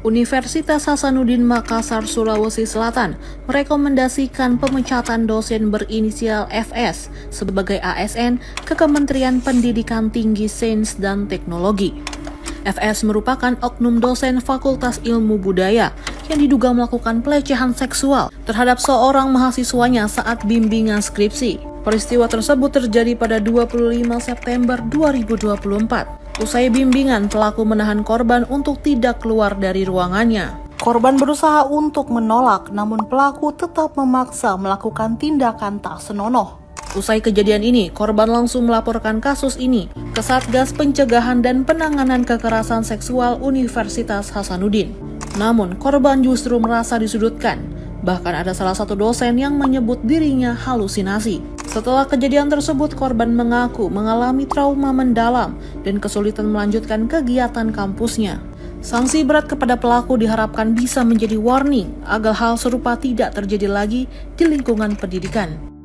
Universitas Hasanuddin Makassar, Sulawesi Selatan merekomendasikan pemecatan dosen berinisial FS sebagai ASN ke Kementerian Pendidikan Tinggi Sains dan Teknologi. FS merupakan oknum dosen Fakultas Ilmu Budaya yang diduga melakukan pelecehan seksual terhadap seorang mahasiswanya saat bimbingan skripsi. Peristiwa tersebut terjadi pada 25 September 2024. Usai bimbingan, pelaku menahan korban untuk tidak keluar dari ruangannya. Korban berusaha untuk menolak, namun pelaku tetap memaksa melakukan tindakan tak senonoh. Usai kejadian ini, korban langsung melaporkan kasus ini ke Satgas Pencegahan dan Penanganan Kekerasan Seksual Universitas Hasanuddin. Namun, korban justru merasa disudutkan. Bahkan ada salah satu dosen yang menyebut dirinya halusinasi. Setelah kejadian tersebut, korban mengaku mengalami trauma mendalam dan kesulitan melanjutkan kegiatan kampusnya. Sanksi berat kepada pelaku diharapkan bisa menjadi warning agar hal serupa tidak terjadi lagi di lingkungan pendidikan.